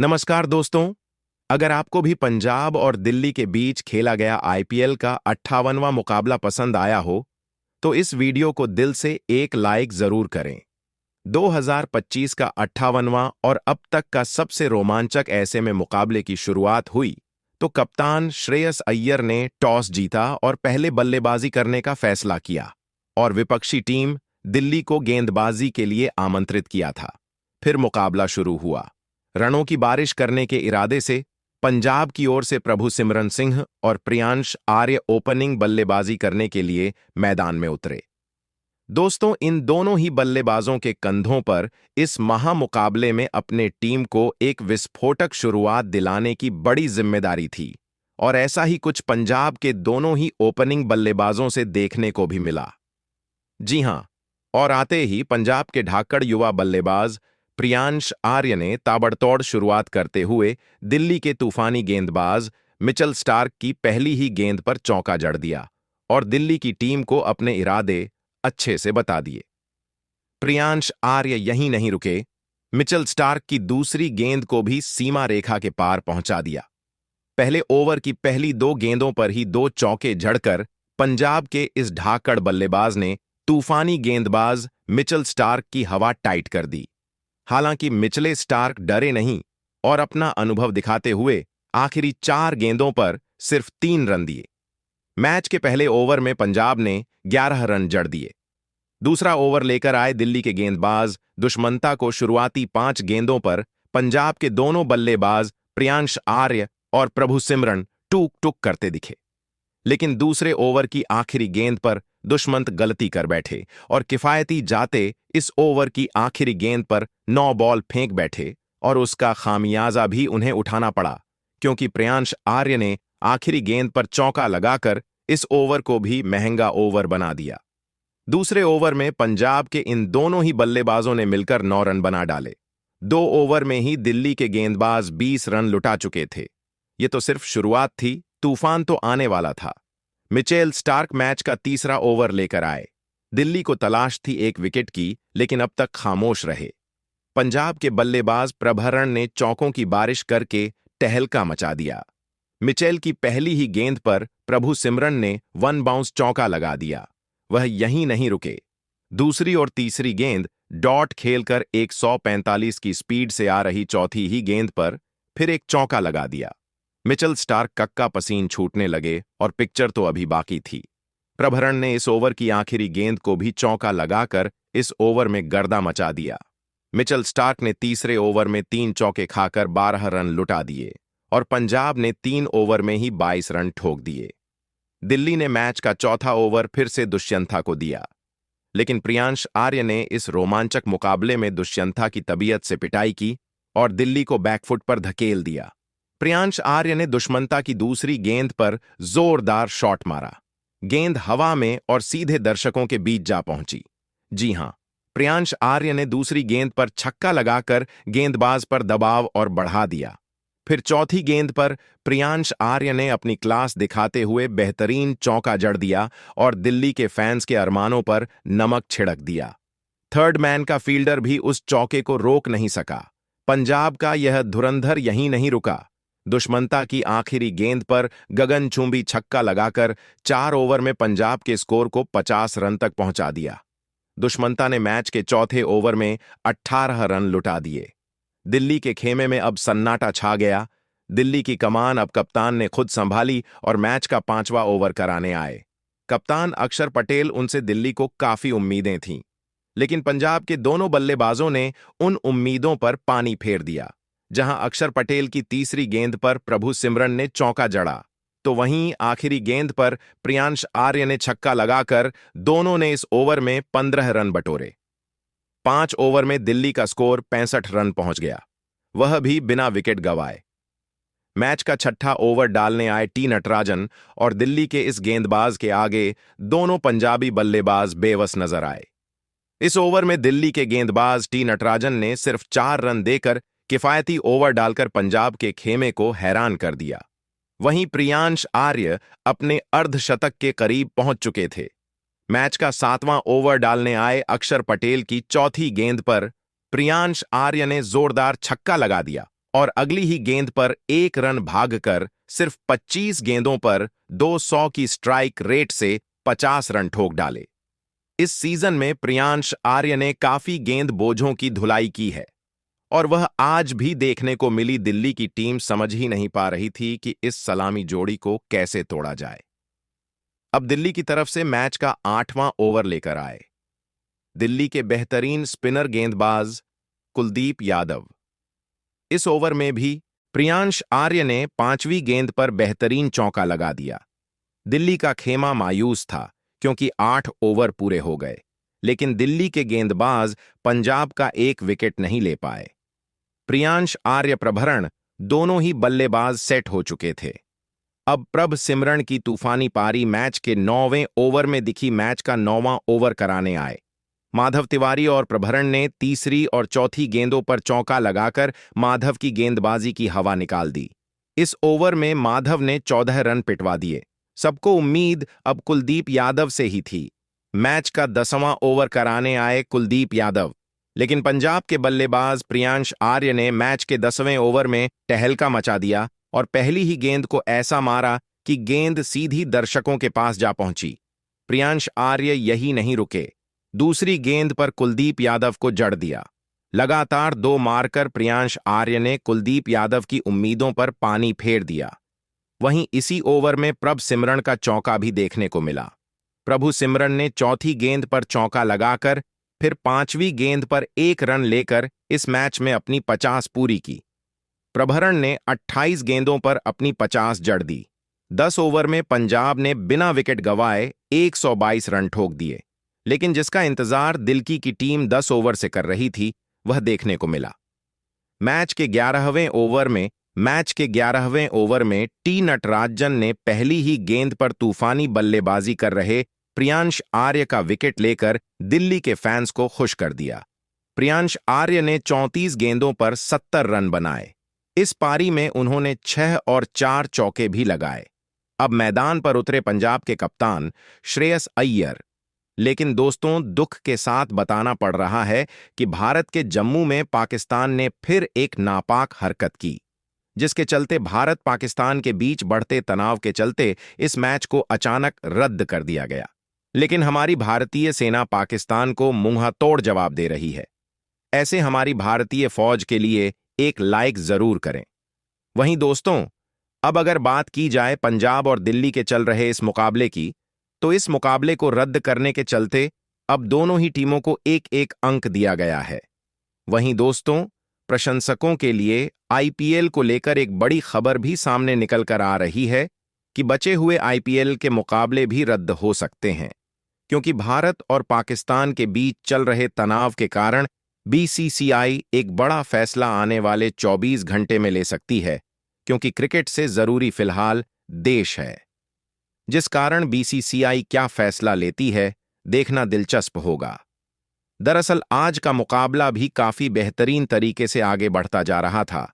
नमस्कार दोस्तों। अगर आपको भी पंजाब और दिल्ली के बीच खेला गया आईपीएल का 58वां मुकाबला पसंद आया हो, तो इस वीडियो को दिल से एक लाइक जरूर करें। 2025 का 58वां और अब तक का सबसे रोमांचक ऐसे में मुकाबले की शुरुआत हुई तो कप्तान श्रेयस अय्यर ने टॉस जीता और पहले बल्लेबाजी करने का फैसला किया और विपक्षी टीम दिल्ली को गेंदबाजी के लिए आमंत्रित किया था। फिर मुकाबला शुरू हुआ। रनों की बारिश करने के इरादे से पंजाब की ओर से प्रभु सिमरन सिंह और प्रियांश आर्य ओपनिंग बल्लेबाजी करने के लिए मैदान में उतरे। दोस्तों, इन दोनों ही बल्लेबाजों के कंधों पर इस महामुकाबले में अपने टीम को एक विस्फोटक शुरुआत दिलाने की बड़ी जिम्मेदारी थी और ऐसा ही कुछ पंजाब के दोनों ही ओपनिंग बल्लेबाजों से देखने को भी मिला। जी हां, और आते ही पंजाब के ढाकड़ युवा बल्लेबाज प्रियांश आर्य ने ताबड़तोड़ शुरुआत करते हुए दिल्ली के तूफानी गेंदबाज मिचेल स्टार्क की पहली ही गेंद पर चौका जड़ दिया और दिल्ली की टीम को अपने इरादे अच्छे से बता दिए। प्रियांश आर्य यहीं नहीं रुके, मिचेल स्टार्क की दूसरी गेंद को भी सीमा रेखा के पार पहुंचा दिया। पहले ओवर की पहली दो गेंदों पर ही दो चौके जड़कर पंजाब के इस ढाकड़ बल्लेबाज ने तूफानी गेंदबाज मिचेल स्टार्क की हवा टाइट कर दी। हालांकि मिचेल स्टार्क डरे नहीं और अपना अनुभव दिखाते हुए आखिरी 4 गेंदों पर सिर्फ 3 रन दिए। मैच के पहले ओवर में पंजाब ने 11 रन जड़ दिए। दूसरा ओवर लेकर आए दिल्ली के गेंदबाज दुष्मंता को शुरुआती 5 गेंदों पर पंजाब के दोनों बल्लेबाज प्रियांश आर्य और प्रभु सिमरन टूक टूक करते दिखे। लेकिन दूसरे ओवर की आखिरी गेंद पर दुष्मंत गलती कर बैठे और किफायती जाते इस ओवर की आखिरी गेंद पर 9 बॉल फेंक बैठे और उसका खामियाजा भी उन्हें उठाना पड़ा, क्योंकि प्रियांश आर्य ने आखिरी गेंद पर चौका लगाकर इस ओवर को भी महंगा ओवर बना दिया। दूसरे ओवर में पंजाब के इन दोनों ही बल्लेबाजों ने मिलकर 9 रन बना डाले। 2 ओवर में ही दिल्ली के गेंदबाज 20 रन लुटा चुके थे। ये तो सिर्फ शुरुआत थी, तूफान तो आने वाला था। मिचेल स्टार्क मैच का तीसरा ओवर लेकर आए। दिल्ली को तलाश थी एक विकेट की, लेकिन अब तक खामोश रहे। पंजाब के बल्लेबाज प्रभरण ने चौकों की बारिश करके तहलका मचा दिया। मिचेल की पहली ही गेंद पर प्रभु सिमरन ने 1 बाउंस चौका लगा दिया। वह यहीं नहीं रुके। दूसरी और तीसरी गेंद डॉट खेलकर 145 की स्पीड से आ रही चौथी ही गेंद पर फिर एक चौका लगा दिया। मिचेल स्टार्क कक्का पसीन छूटने लगे और पिक्चर तो अभी बाकी थी। प्रभरण ने इस ओवर की आखिरी गेंद को भी चौका लगाकर इस ओवर में गर्दा मचा दिया। मिचेल स्टार्क ने तीसरे ओवर में 3 चौके खाकर 12 रन लुटा दिए और पंजाब ने 3 ओवर में ही 22 रन ठोक दिए। दिल्ली ने मैच का चौथा ओवर फिर से दुष्यंता को दिया, लेकिन प्रियांश आर्य ने इस रोमांचक मुकाबले में दुष्यंता की तबीयत से पिटाई की और दिल्ली को बैकफुट पर धकेल दिया। प्रियांश आर्य ने दुष्मंता की दूसरी गेंद पर जोरदार शॉट मारा। गेंद हवा में और सीधे दर्शकों के बीच जा पहुंची। जी हां, प्रियांश आर्य ने दूसरी गेंद पर छक्का लगाकर गेंदबाज पर दबाव और बढ़ा दिया। फिर चौथी गेंद पर प्रियांश आर्य ने अपनी क्लास दिखाते हुए बेहतरीन चौका जड़ दिया और दिल्ली के फैंस के अरमानों पर नमक छिड़क दिया। थर्ड मैन का फील्डर भी उस चौके को रोक नहीं सका। पंजाब का यह धुरंधर यहीं नहीं रुका। दुष्मंता की आखिरी गेंद पर गगनचुंबी छक्का लगाकर 4 ओवर में पंजाब के स्कोर को 50 रन तक पहुंचा दिया। दुष्मंता ने मैच के चौथे ओवर में 18 रन लुटा दिए। दिल्ली के खेमे में अब सन्नाटा छा गया। दिल्ली की कमान अब कप्तान ने खुद संभाली और मैच का 5वां ओवर कराने आए। कप्तान अक्षर पटेल उनसे दिल्ली को काफी उम्मीदें थीं, लेकिन पंजाब के दोनों बल्लेबाजों ने उन उम्मीदों पर पानी फेर दिया। जहां अक्षर पटेल की तीसरी गेंद पर प्रभु सिमरन ने चौका जड़ा, तो वहीं आखिरी गेंद पर प्रियांश आर्य ने छक्का लगाकर दोनों ने इस ओवर में 15 रन बटोरे। 5 ओवर में दिल्ली का स्कोर 65 रन पहुंच गया, वह भी बिना विकेट गंवाए। मैच का छठा ओवर डालने आए टी नटराजन और दिल्ली के इस गेंदबाज के आगे दोनों पंजाबी बल्लेबाज बेवस नजर आए। इस ओवर में दिल्ली के गेंदबाज टी नटराजन ने सिर्फ 4 रन देकर किफायती ओवर डालकर पंजाब के खेमे को हैरान कर दिया। वहीं प्रियांश आर्य अपने अर्धशतक के करीब पहुंच चुके थे। मैच का 7वां ओवर डालने आए अक्षर पटेल की चौथी गेंद पर प्रियांश आर्य ने जोरदार छक्का लगा दिया और अगली ही गेंद पर 1 रन भागकर सिर्फ 25 गेंदों पर 200 की स्ट्राइक रेट से 50 रन ठोक डाले। इस सीजन में प्रियांश आर्य ने काफी गेंदबाजों की धुलाई की है और वह आज भी देखने को मिली। दिल्ली की टीम समझ ही नहीं पा रही थी कि इस सलामी जोड़ी को कैसे तोड़ा जाए। अब दिल्ली की तरफ से मैच का 8वां ओवर लेकर आए दिल्ली के बेहतरीन स्पिनर गेंदबाज कुलदीप यादव। इस ओवर में भी प्रियांश आर्य ने 5वीं गेंद पर बेहतरीन चौका लगा दिया। दिल्ली का खेमा मायूस था क्योंकि 8 ओवर पूरे हो गए, लेकिन दिल्ली के गेंदबाज पंजाब का एक विकेट नहीं ले पाए। प्रियांश आर्य प्रभरण दोनों ही बल्लेबाज सेट हो चुके थे। अब प्रभ सिमरन की तूफानी पारी मैच के 9वें ओवर में दिखी। मैच का 9वां ओवर कराने आए माधव तिवारी और प्रभरण ने तीसरी और चौथी गेंदों पर चौका लगाकर माधव की गेंदबाजी की हवा निकाल दी। इस ओवर में माधव ने 14 रन पिटवा दिए। सबको उम्मीद अब कुलदीप यादव से ही थी। मैच का 10वां ओवर कराने आए कुलदीप यादव, लेकिन पंजाब के बल्लेबाज प्रियांश आर्य ने मैच के 10वें ओवर में तहलका मचा दिया और पहली ही गेंद को ऐसा मारा कि गेंद सीधी दर्शकों के पास जा पहुंची। प्रियांश आर्य यही नहीं रुके, दूसरी गेंद पर कुलदीप यादव को जड़ दिया। लगातार 2 मारकर प्रियांश आर्य ने कुलदीप यादव की उम्मीदों पर पानी फेर दिया। वहीं इसी ओवर में प्रभ सिमरन का चौका भी देखने को मिला। प्रभु सिमरन ने चौथी गेंद पर चौका लगाकर फिर 5वीं गेंद पर 1 रन लेकर इस मैच में अपनी 50 पूरी की। प्रभरण ने 28 गेंदों पर अपनी 50 जड़ दी। 10 ओवर में पंजाब ने बिना विकेट गंवाए 122 रन ठोक दिए, लेकिन जिसका इंतजार दिल्ली की टीम 10 ओवर से कर रही थी वह देखने को मिला। मैच के 11वें ओवर में टी नटराजन ने पहली ही गेंद पर तूफानी बल्लेबाजी कर रहे प्रियांश आर्य का विकेट लेकर दिल्ली के फैंस को खुश कर दिया। प्रियांश आर्य ने 34 गेंदों पर 70 रन बनाए। इस पारी में उन्होंने 6 और 4 चौके भी लगाए। अब मैदान पर उतरे पंजाब के कप्तान श्रेयस अय्यर। लेकिन दोस्तों, दुख के साथ बताना पड़ रहा है कि भारत के जम्मू में पाकिस्तान ने फिर एक नापाक हरकत की, जिसके चलते भारत पाकिस्तान के बीच बढ़ते तनाव के चलते इस मैच को अचानक रद्द कर दिया गया। लेकिन हमारी भारतीय सेना पाकिस्तान को मुंहतोड़ जवाब दे रही है। ऐसे हमारी भारतीय फौज के लिए एक लाइक जरूर करें। वहीं दोस्तों, अब अगर बात की जाए पंजाब और दिल्ली के चल रहे इस मुकाबले की, तो इस मुकाबले को रद्द करने के चलते अब दोनों ही टीमों को 1-1 अंक दिया गया है। वहीं दोस्तों, प्रशंसकों के लिए आईपीएल को लेकर एक बड़ी खबर भी सामने निकल कर आ रही है कि बचे हुए आईपीएल के मुकाबले भी रद्द हो सकते हैं, क्योंकि भारत और पाकिस्तान के बीच चल रहे तनाव के कारण बीसीसीआई एक बड़ा फैसला आने वाले 24 घंटे में ले सकती है, क्योंकि क्रिकेट से जरूरी फिलहाल देश है। जिस कारण बीसीसीआई क्या फैसला लेती है, देखना दिलचस्प होगा। दरअसल आज का मुकाबला भी काफी बेहतरीन तरीके से आगे बढ़ता जा रहा था।